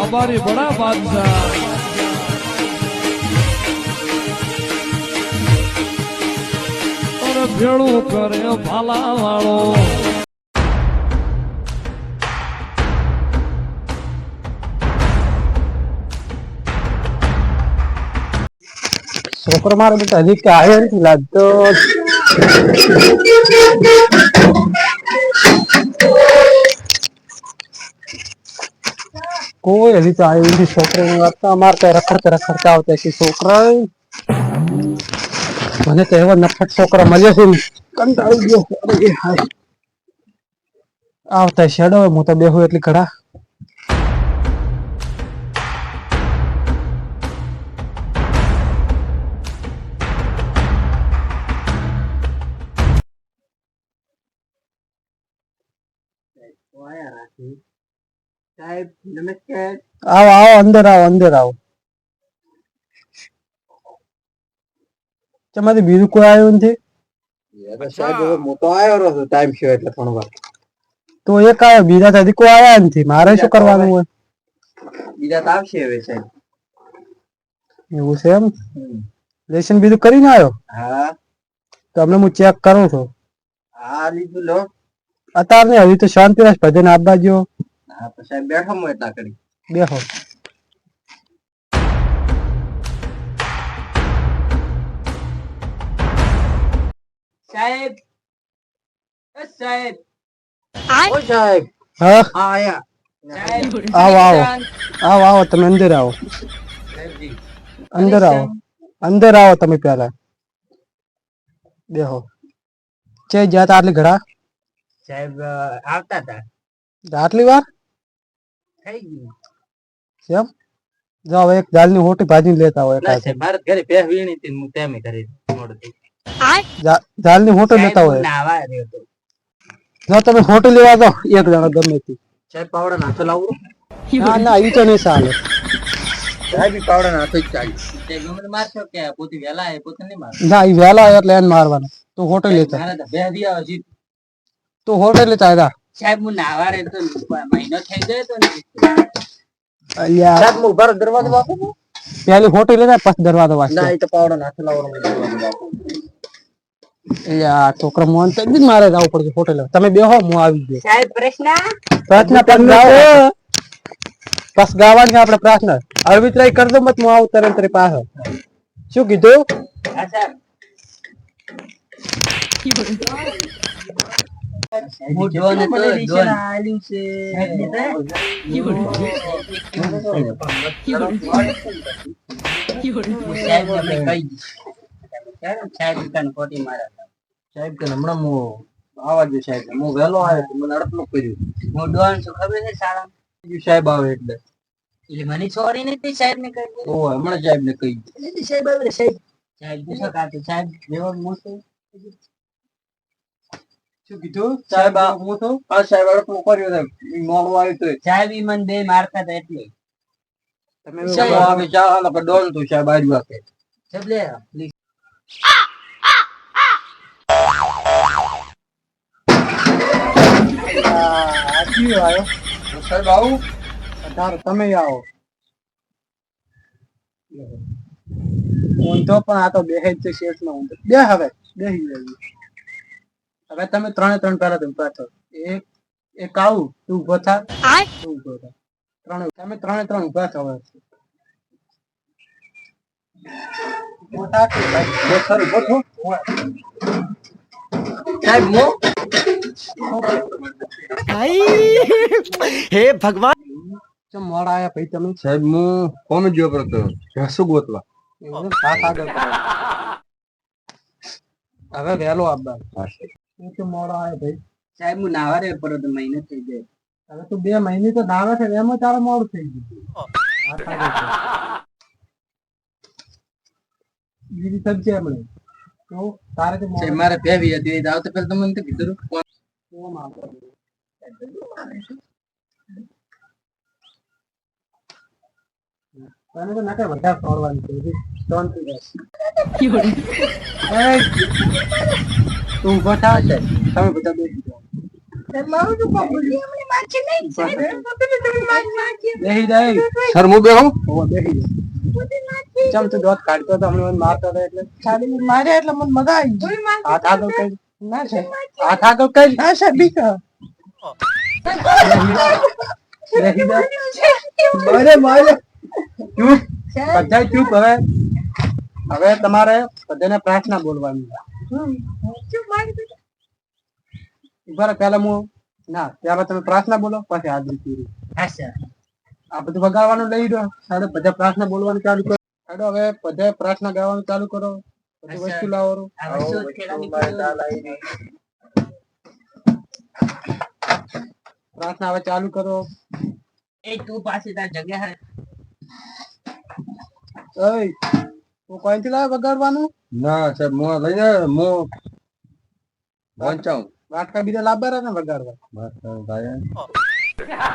बाबारी बड़ा बादशाह और भेड़ू करे भाला वालो છોકરો મારો બેટા હજી કે આવ્યો નથી લાગતો. કોઈ હજી તો આવ્યું નથી. છોકરાની વાત તો અમારે તો રખડતા આવતા છે છોકરા. મને તો એવા નફટ છોકરા મળ્યો છે કંટાળી ગયો. આવતા શેડો હું તો બેહું એટલી ઘડા. સાહેબ નમસ્કાર. આવો આવો અંદર આવો અંદર આવો. તમારી બીજું કોઈ આવ્યું નથી? સાહેબ મોટો આવ્યો રહ્યો ટાઈમ છે એટલે થોડો વાર તો એક આવ્યો, બીજા તો હજી કોઈ આવ્યા નથી. મારે શું કરવાનું હોય? બીજા તો આવશે હવે સાહેબ. એવું છે એમ? લેશન બીજું કરીને આવ્યો? હા તો હમણાં હું ચેક કરું છું. હા લીધું લો. અત્યારે હજી તો શાંતિ રાખ, ભજન આપવા જો. હા તો સાહેબ બેઠો હું એટલા કરી બેહો. સાહેબ. સાહેબ ઓ સાહેબ. હા હા આયા સાહેબ. આવો આવો આવો આવો તમે અંદર આવો. સાહેબજી અંદર આવો અંદર આવો તમે પેલા બેહો. છે જાત આટલી ઘડા સાહેબ આવતા હતા આટલી વાર થઈ ગયું. એમ? જાઓ એક દાલની રોટી ભાજી લેતા હોય. ના સાહેબ મારે ઘરે બે વીણી હતી હું તેમે કરી મોડું થઈ દાલની રોટી લેતા હોય. નાવા રહ્યો તો જો તમે રોટી લેવા દો એક જણા ગમે તે. સાહેબ પાવડા નાખો લાવું. ના ના ઈ તો નહીં ચાલે. સાહેબ પાવડા નાખો જ ચાલી. સાહેબ મને મારશો કે પોતે વેલા એ પોતે નહીં માર. ના ઈ વહેલા આવે એટલે એને મારવાના. તો હોટલ લેતા મારા તો બે દી આવે છે. તો હોટલ લેતા આવ્યા. સાહેબ હું નાવા રે તો મહિનો થઈ જાય તો ને અલ્યા સાહેબ હું ઘર દરવાજો વાપરું. પેલી હોટલ લેતા પછી દરવાજો વાંચતો. ના એ તો પાવડા નાખો લાવો દરવાજો વાપરું. અલ્યા છોકરા મોહન તો જ મારે જવું પડશે હોટલ. તમે બેહો હું આવી ગયો. સાહેબ પ્રશ્ન પ્રાર્થના બસ ગાવાની આપણે પ્રાર્થના. અરવિંદ કરી દો મત હું આવું તરત તારી પાસે. શું કીધું? હા સાહેબ હું જોન તો જોન આલ્યું છે સાહેબ આપણે કહી દીધું સાહેબ કાન ખોટી મારા સાહેબ કે હમણાં હું આવા ગયો સાહેબ હું વહેલો આવ્યો તો મને અડપલું કર્યું. હું ડોન છું ખબર છે સારા સાહેબ આવે એટલે મને સોરી નથી સાહેબ ને કહી ઓ હમણાં સાહેબ ને કહી દીધું સાહેબ આવે સાહેબ સાહેબ શું કાતું સાહેબ જેવો મોટો શું કીધું સાહેબ આ હું તો આ સાહેબ અડપલું કર્યું છે મોડું આવ્યું તો સાહેબ ઈ મને બે મારતા હતા એટલે તમે આવે ચાલો કે ડોન તું સાહેબ આવ્યું આપે સાહેબ લે પ્લીઝ આવ્યો સાહેબ આવું તમે આવો. ઊંધો પણ આ તો બેહે જ છે શેઠમાં ઊંધો. બે હવે બેહી જાય. હવે તમે ત્રણે ત્રણ પેલા તમે પાછો એક આવું તું ઉભો થા તું ઉભો થા ત્રણે તમે ત્રણે ત્રણ ઉભા થો. હવે ઉભો થા કે ભાઈ બેસર ઉભો થો સાહેબ મો હે ભગવાન ચમ મોડા આયા ભાઈ તમે. સાહેબ હું કોમ જો પડતો શું ગોતવા હવે વહેલો આપવા મોડા આયા ભાઈ. સાહેબ હું નાવા રે પર તો મહિને થઈ જાય. હવે તું 2 મહિને તો નાવે છે એમાં તારે મોડું થઈ ગયું. બીજી સબ્જી હમણે તો તારે તો સાહેબ મારે ભેવી હતી એ આવતા પહેલા તમને તો કીધું તને તો નાકે વધારે ફોડવાની છે હજી શાંતિ રાખ. તું ઉભો થા તમે બધા બેસી જાઓ. બેહી જાય સર હું બેહું ઓ બેહી જાય ચમ તું દોત કાઢતો તો હમણાં મને મારતો હતો એટલે ખાલી મારે એટલે મને મજા આવી ગઈ હાથ આગળ કરી ના છે હાથ આગળ કરી ના છે બીકા બેહી જા મારે મારે ચૂપ બધા ચૂપ હવે તમારે બધાને પ્રાર્થના બોલવાની ઉભા પેલા હું ના પેલા તમે પ્રાર્થના બોલો પછી હાજરી પૂરી આ બધું વગાડવાનું લઈ દો સાડો બધા પ્રાર્થના બોલવાનું ચાલુ કરો સાડો હવે બધા પ્રાર્થના ગાવાનું ચાલુ કરો બધી વસ્તુ લાવો પ્રાર્થના હવે ચાલુ કરો તું પાસે તાર જગ્યા હે ઓય તું કોઈથી લાવે વગાડવાનું ના સાહેબ હું લઈને હું પહોંચાઉં વાટકા બીજા લાવવા રહ્યા ને વગાડવા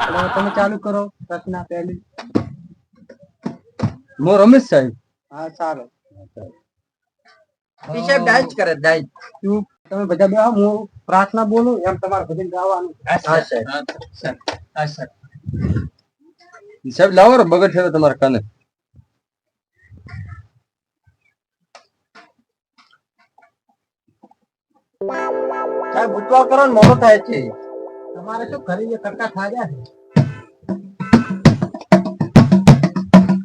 હવે તમે ચાલુ કરો પ્રાર્થના પહેલી હું રમેશ સાહેબ હા ચાલો સાહેબ ડાયટ કરે ડાયટ ચૂપ તમે બધા બેહો હું પ્રાર્થના બોલું એમ તમારે ભજન ગાવાનું સાહેબ લાવો રે બગડ છે તમારા કાને સાહેબ ઉતવા કરો ને મોડો થાય છે તમારે શું ખરીદે કરતા થાજા છે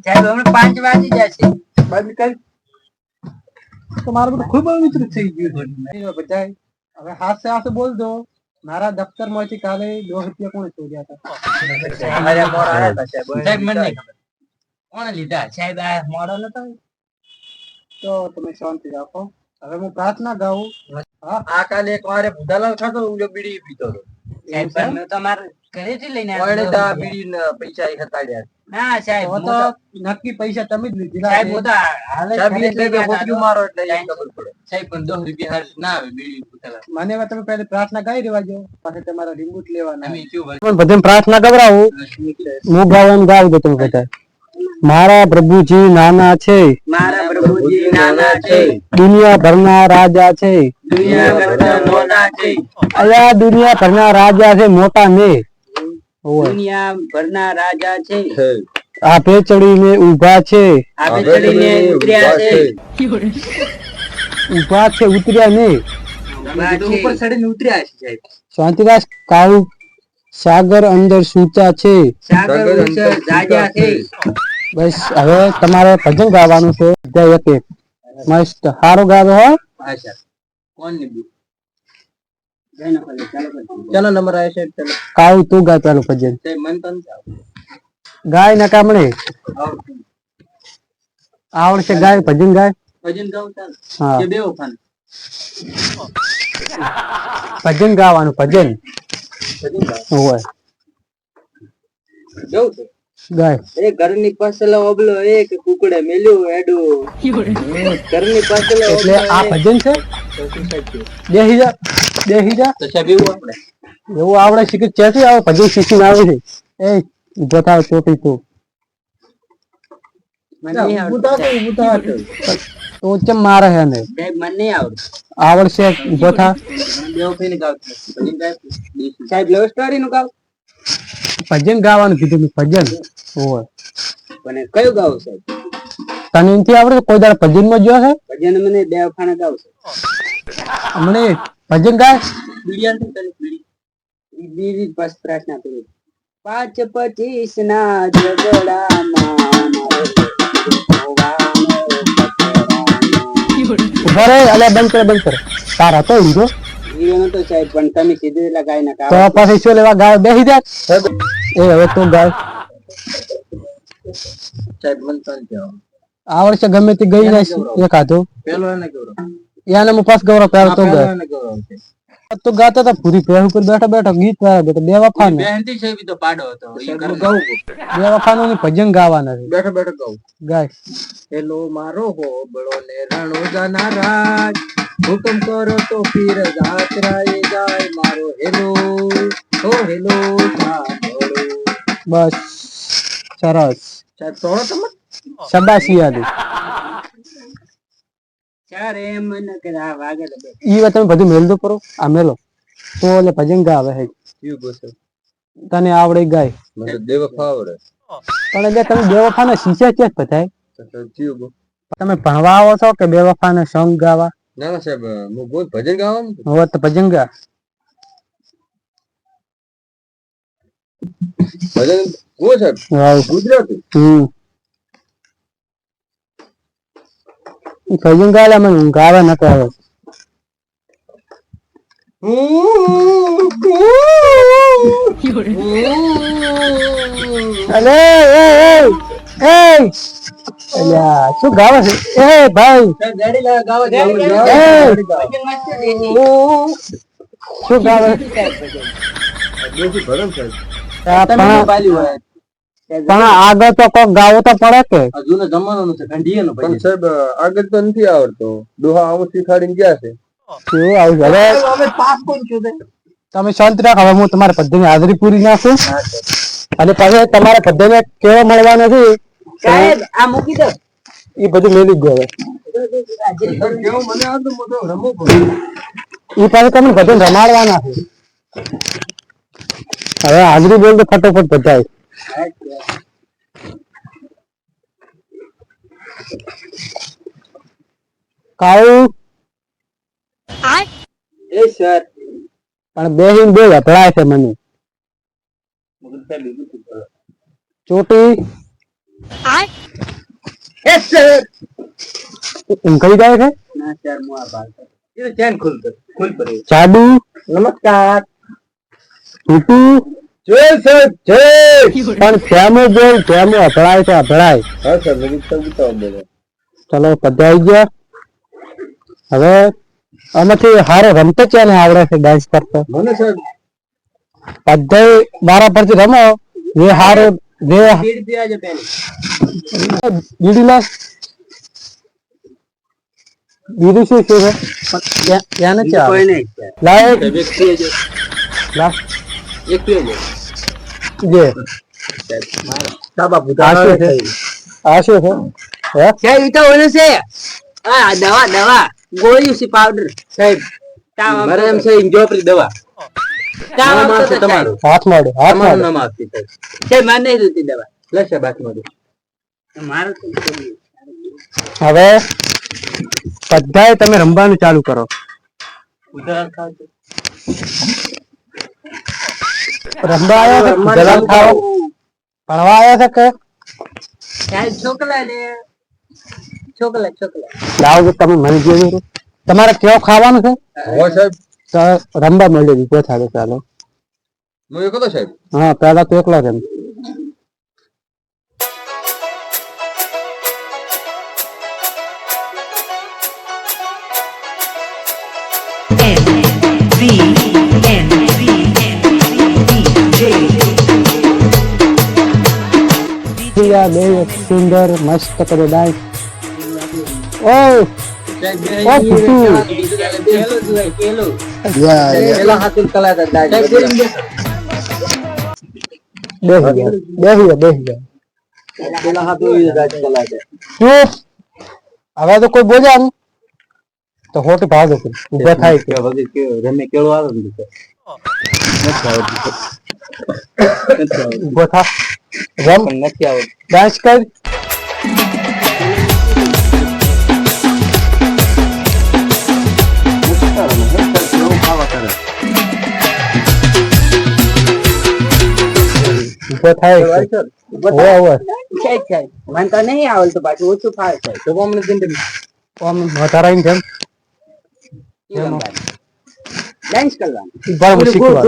સાહેબ હમણાં 5 વાગી જશે બંધ કર તમારું બધું ખૂબ વિતરિત થઈ ગયું બધા હવે હાથ સે હાથ બોલ દો મારા દફતર માંથી કાલે 2 રૂપિયા કોણે ચોર્યા હતા અમારે મોર આયા હતા સાહેબ મને નહીં ખબર કોણે લીધા સાહેબ આ મોડો નતો તો તમે શાંતિ રાખો હવે હું પ્રાર્થના ગાઉં આ કાલે એક વારે ભૂદાલાલ ખાતો ઉલો બીડી પીતો હતો સાહેબ મેં તમાર ઘરેથી લઈને આવ્યો તો બીડી ના પૈસા એ હતાડ્યા ના સાહેબ તો નક્કી પૈસા તમે જ લીધા સાહેબ હોતા સાહેબ એટલે હોટ્યું મારો એટલે ખબર પડે સાહેબ પણ 10 રૂપિયા હાર ના આવે બીડી ભૂદાલાલ મને હવે તમે પહેલા પ્રાર્થના ગાઈ દેવા જો પછી તમારા રિમોટ લેવાના અમે ક્યું પણ બધાને પ્રાર્થના ગવરાવું હું ગાવાનું ગાવ દો તમે બધા મારા પ્રભુજી નાના છે મારા પ્રભુજી નાના છે દુનિયા ભરના રાજા છે દુનિયા કરતા નાના છે અયા દુનિયા ભરના રાજા છે મોટા ને દુનિયા ભરના રાજા છે આપે ચડીને ઊભા છે આપે ચડીને ઉતર્યા છે ઊભા છે ઉતર્યા ને ઉપર ચડીને ઉતર્યા છે સાહેબ શાંતિદાસ કાળુ સાગર અંદર સૂતા છે સાગર ઉપર રાજા છે બસ હવે તમારે ભજન ગાવાનું છે એક એક મસ્ત સારો ગાવો હો આશા કોણ લીધું ચાલો નંબર આવે છે ચાલો કાળુ તું ગા પેલું ભજન સાહેબ મન તો ગાય ના કામણે આવડશે ગાય ભજન ગાય ભજન ગાવ ચાલ હા કે બેવ ખાન ભજન ગાવાનું ભજન ભજન ગાવ હોય જવું છે ગાય એ ઘરની પાછળ ઓબલો એક કુકડે મેલ્યું એડું ઘરની પાછળ એટલે આ ભજન છે બેહી જા તો સાહેબ એવું આપણે એવું આવડે શીખી ક્યાંથી આવે ભજન શીખીને આવે છે એ ઉભો થાવ ચોટી તું મને નહીં આવડતું તો ચમ મારે હે ને સાહેબ મને નહીં આવડતું આવડશે ઉભો થા બેવ ખાઈને ગાવ ભજન ગાવ સાહેબ લવ સ્ટોરી નું ગાવ ભજન ગાવાનું કીધું મેં, ભજન હોય મને કયું ગાવ સાહેબ તને નથી આવડે કોઈ દાડો ભજન માં જોયો છે ભજન મને દેવ ખાને ગાવ છે હમણે ભજન ગાય બીડિયાન તો બીડી બસ પ્રાર્થના કરું 5-25 ના ઝઘડામાં ઉભા રે અલે બંધ કરે તાર હતો હીરો હીરો નતો સાહેબ પણ તમે કીધું એટલે ગાય ના તો પછી શું લેવા ગાય બેહી જા એ હવે તું ગાય સાહેબ મન તો આવડશે ગમે તે ગઈ ના એક હાથો પેલો એને ગૌરવ યાને હું પાસ ગૌરવ પ્યાર તો ગાય એને ગૌરવ છે તો ગાતા હતા પૂરી પેહ ઉપર બેઠા ગીત ગાયા બેઠા બે વફાનું બેહનથી સાહેબ તો પાડો હતો ઈ કર ગાવ બે વફાનું ની ભજન ગાવાના છે બેઠો ગાવ ગાય હેલો મારો હો બળો ને રણો જાના રાજ હુકમ કરો તો પીર જાત્રાએ જાય મારો હેલો હો હેલો બસ સરસ સાહેબ સોળો તમે શાબાશી આલી ચારે મન કરા વાગે ઈ વાત તમે બધું મેલ દો કરો આ મેલો તો એટલે ભજન ગાવે હે ક્યું બોસે તને આવડે ગાય મને દેવફા આવડે પણ એટલે તમે બેવફાના શીશા છે બધાય તો ક્યું બો તમે ભણવા આવો છો કે બેવફાના સોંગ ગાવા ના ના સાહેબ હું બોલ ભજન ગાવાનું હવે તો ભજન ગા ભજન કો સાહેબ ગુજરાતી ભજન ગાલા મને ઊંઘ આવે ન આવે અલે અલ્યા શું ગાવે છે એ ભાઈ ગાડી લા ગાવા શું ગાવે દેશી ભજન સાહેબ પણ આગળ તો કોક ગાવો તો પડે કે જૂનો જમાનો છે કંઢીએ નો પણ સાહેબ આગળ તો નથી આવડતો દોહા આવું શીખાડીને ગયા છે કેવું આવ્યું હવે પાસ કોણ છું તમે શાંત રાખો હવે હું તમારા પદ્ધતિની હાજરી પૂરી નાખું અને પછી તમારા પદ્ધતિને કેવા મળવા નથી સાહેબ આ મૂકી દો એ બધું મેલી ગયો હવે કેવું મને આ તો મોટો રમો એ પાછું તમને બધું રમાડવાના છે હવે હાજરી બોલ તો ફટોફટ બધાય કાળું એ સર પણ બેહીન બે વપરાય છે મને ચોટી એ સર એમ કઈ જાય છે ના સર મુ આ બાર એ ચેન ખુલ પડે ચાડુ નમસ્કાર ટૂટું જય સર જય પણ ફેમો બોલ ફેમો અભળાય છે અભળાય હા સર મેં તો બતાવ બોલો ચલો બધા આવી ગયા હવે આમાંથી હારો રમતો છે ને આવડે છે ડાન્સ કરતો મને સર બધા બારા પરથી રમો જે હારો જે સ્પીડ પીવા જો પેલી બીડી લા બીડી શું છે ત્યાં નથી આવે કોઈ નહીં લાવ વ્યક્તિ જો લાવ એક પીવો જે બાબા આ શું છે આ શું છે હે સાહેબ ઈ તો ઓલું છે આ દવા ગોળીયું છે પાવડર સાહેબ મારે એમ છે ઇન્જોપરી દવા નામ આપશે તમારું હાથ માડો હાથ તમારું માડો નામ આપશે સાહેબ મારે નહીં જોતી દવા લેશે બાકી મારું મારું હવે બધાએ તમે રમવાનું ચાલુ કરો ઉધાર ખાવ રમવા આવ્યા છે જલમ ખાઓ ભણવા આવ્યા છે કે સાહેબ છોકલા લે છોકલા લાવો તમે મને જોયું તમારે કેવો ખાવાનું છે હો સાહેબ તો રમવા મળ્યો દીધો થાય ચાલો હું એક હતો સાહેબ હા પેલા તો એકલા રમ બે સુંદર મસ્ત કરે ડાન્સ ઓ પેલા હાથું કલાતા બેસી ગયા પેલા હાથું કલાતા ચૂપ હવે તો કોઈ બોલ્યા ને તો હોટી ભાવ દો ઉભા થાય કે રમે કેળો આવે ને ઉભો થા રમ નથી આવડતું ડાન્સ કર ઉભો થાય મને તો નહીં આવડતું પાછું ઓછું ફાવે છે તો અમને જિંદગી આમ વધારે જેમ ડાન્સ કરવાનું બરાબર શીખવા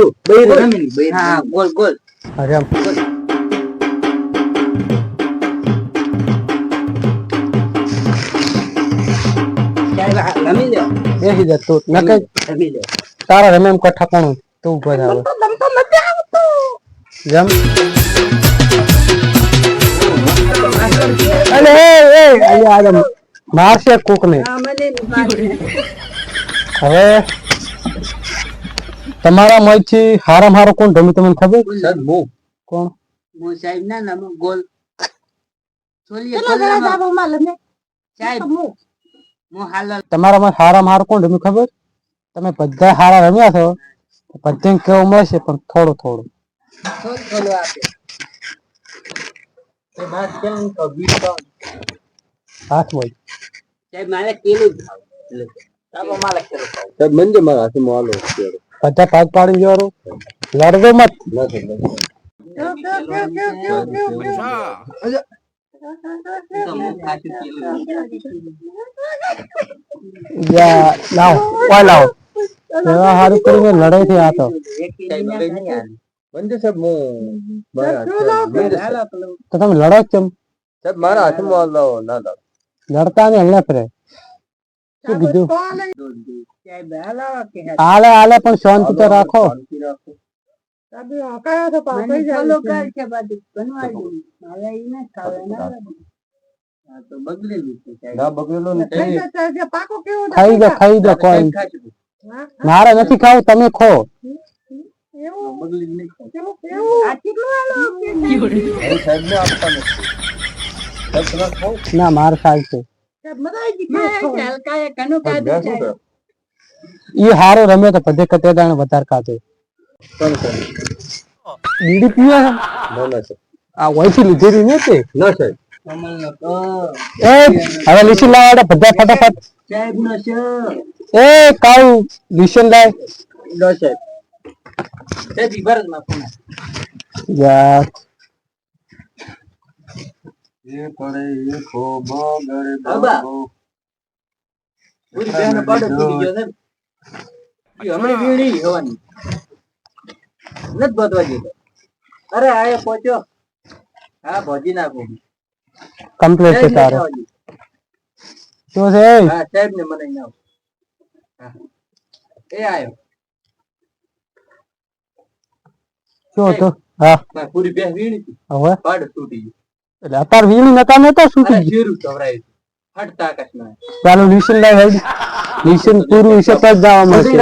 હા ગોલ ગોલ અરે આમ રમી લ્યો બેસી જા તું નકે રમી લ્યો તારા રમે એમ કઠા પણ તું ઉભો થાવ જમ અલે એ આયા આદમ મારશે કોક ને હવે તમારા માંથી હારામ હારો કોણ રમી તમને ખબર સર મો કોણ મો સાહેબ ના નામ ગોલ સોલિયા સાહેબ મો હાલ તમારા માં હારામ હારો કોણ રમી ખબર તમે બધા હારા રમ્યા છો બધે કેવું મળશે પણ થોડું થોડું થોડું આપે એ બાદ કેમ તો બીટ તો હાથ હોય સાહેબ મારે કેલું જ ખાવ એટલે તારો મારે કેલું ખાવ સાહેબ મંદિર મારા હાથમાં આલો બધા ભાગ પાડી જવાનું લડવો મત લાવો ઓય લાવો એવા હારું કરીને લડાઈ થઈ આ તો મંદિર સાહેબ તો તમે લડો કેમ સાહેબ મારા હાથમાં આલો ના દો લડતા ને હમણાં ફરે શું કીધું હાલે હાલે પણ શાંતિ તો રાખો ખાઈ દો કોઈ મારે નથી ખાવું તમે ખો ના મારે ખાય છે ઈ હારો રમે તો બધે કતે દાણે વધારે ખાતે બીડી પીવે આ વહીથી લીધેલી ને તે ના સાહેબ એ હવે લીસી લાવવા બધા ફટાફટ એ કાઉ લીસન લાય લો સાહેબ સાહેબ ઈબારત માં ફોન યાર એ કરે એ ખો બગડે બાબા પૂરી બેન પાડો પૂરી ગયો છે હમણી વીણી હવાની નત ગોતવા જેતો અરે આયા પહોંચ્યો હા ભોજી નાખો કમ્પ્લીટ છે તારે શું છે હા સાહેબ ને મને નાવ એ આયો શું હતું હા પૂરી બેન વીણી હવે પાડ તૂટી ગયો એટલે અત્યારે વીણી નતા નતા શું અરે શીરું ચવરાય ફટતા આકાશમાં ચાલો લીસન લાય હેડ લીસન પૂરું વિશે પર જવા મળશે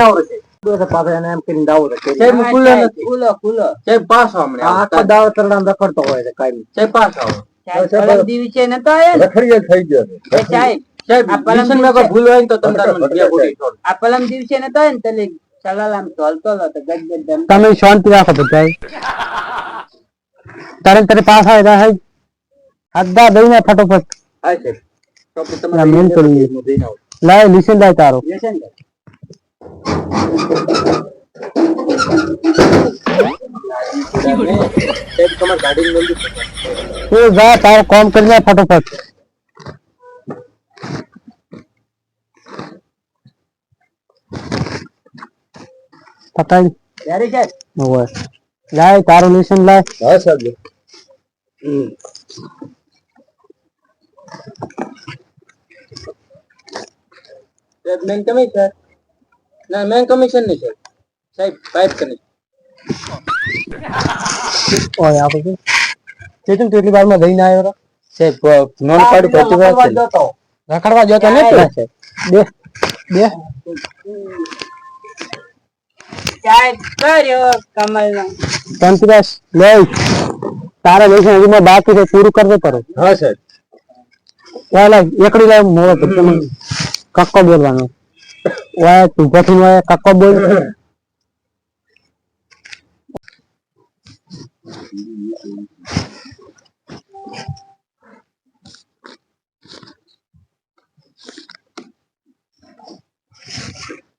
તમે શાંતિ રાખો બધા તારે પાસ આવે અડધા દઈને ફટોફટ લાય લીસન લાય તારો જા તારો કામ કરી લે ફટોફટ પકડ લાય તારો લીસન લાય હા સાહેબ મેન કમિશન ના મેન કમિશન નહીં સાહેબ સાહેબ પાઇપ કનેક્ટ ઓય આ બધું ચેતન કેટલી વારમાં જઈને આવ્યો સાહેબ નોન પાડી પહોંચી ગયો રખડવા જતો ને બે બે પંચરાસ લે તારા લેશન હજુ બાકી છે પૂરું કરવો કરો હા સાહેબ ઓલા એકડી લાવ મોળો તમે કક્કો બોલવાનો ઓય તું ગઠી નો કક્કો બોલ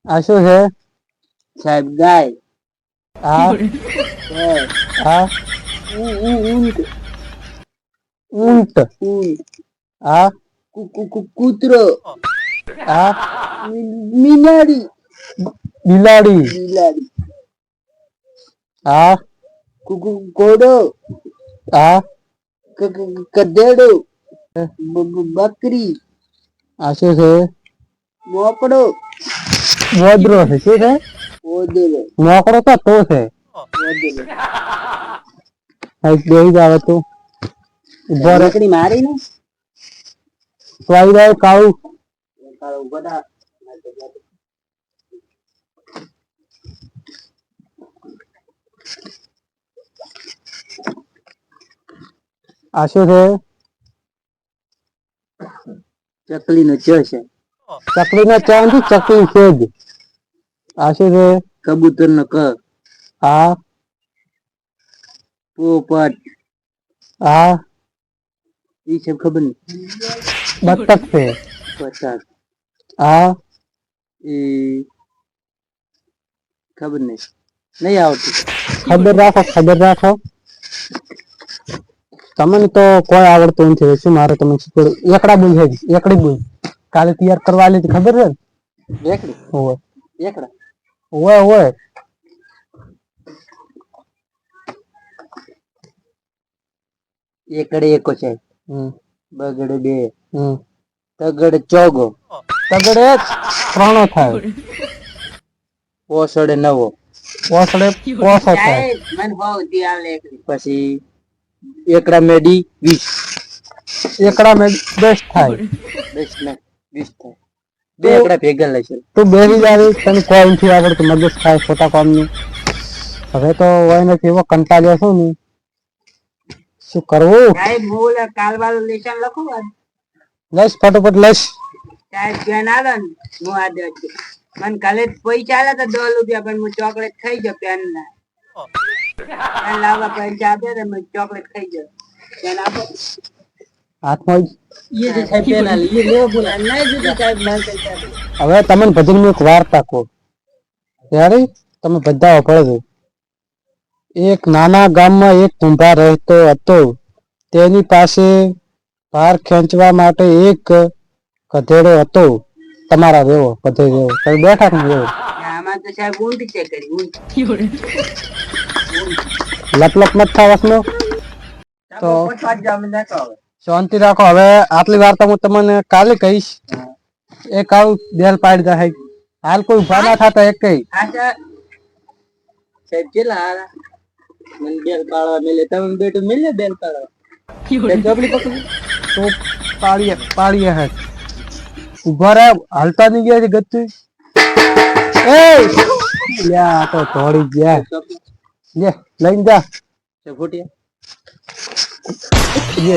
આ શું છે સાહેબ ગાય આ આ ઊંટ આ કૂતરો આ મીનાડી બિલાડી બિલાડી આ ઘોડો આ ગધેડો બકરી આ શું છે મોકડો મોદરો છે શું છે ઓદરો મોકડો તો છે બેહી જાવ તું ઉભો બકરી મારી ને સ્વાઈ જાય કાઉ બધા આ શું છે ચકલી નો ચ છે ચકલી ના ચા નથી ચકલી છે જ આ શું છે કબૂતર નો ક. આ પોપટ. આ ઈ છે ખબર નહીં. બતક છે. બતક. આ એ ખબર નહીં. નહીં આવડતું. ખબર રાખો તમને તો કોઈ આવડતું નથી. શું મારે તમે શીખવાડું? એકડા બોલ છે, એકડી બોલ. કાલે તૈયાર કરવા આલી ખબર છે ને? એકડી. ઓવે એકડા. ઓવે એકડે એકો છે. બગડે બે. હમ તગડે ચોગો. તગડે ત્રણો થાય. પોસડે નવો. ઓસડે પોસો થાય. પછી એકડા મેડી 20. એકડા મેં 10 થાય. 10 ને 20 થાય. બે એકડા ભેગા લેશે. તું બેરી જાવી તને કોઈ નથી આવડતું. મગજ થાય ખોટા કામની. હવે તો હોય નથી એવો કંટાળ્યો છું ને શું કરવું? લઈશ ફટોફટ લઈશ. મને કાલે પૈસા આલા તો 10 રૂપિયા પણ હું ચોકલેટ ખાઈ ગયો પેન ના. પેન લાવવા પૈસા આપે તો મેં ચોકલેટ ખાઈ ગયો. પેન આપો હાથમાં ये जो है पेन आली ये ले बोला नहीं जुदी साहब मैं पૈસા આપે. હવે તમને ભજન એક વાર્તા કહો. ત્યારે તમે બધા પડો. એક નાના ગામમાં એક કુંભાર રહેતો હતો. તેની પાસે ભાર ખેંચવા માટે એક ગધેડો હતો. તમારા જેવો ગધેડો તમે બેઠા ને એવો. આમાં તો સાહેબ ઊંટ છે કરી ઊંટ. લપલપ મત થાવસનો તો પછવાટ જામી નાખો હવે. શાંતિ રાખો. હવે આટલી વાર્તા હું તમને કાલે કહીશ. એક આવું બેલ પાડી દે. હાલ કોઈ ઉભા ના થતા એક કઈ. હા સર સાહેબ કેટલા હારા મને બેલ પાડવા મેલે તમે બેટું મેલે બેલ પાડવા. ચોપડી પકડી તો પાડીએ હે ઉભા રહે. હાલતા નહીં ગયા છે ગતું. એ લ્યા તો થોડી ગયા. લે લઈને જા. ફૂટિયા લે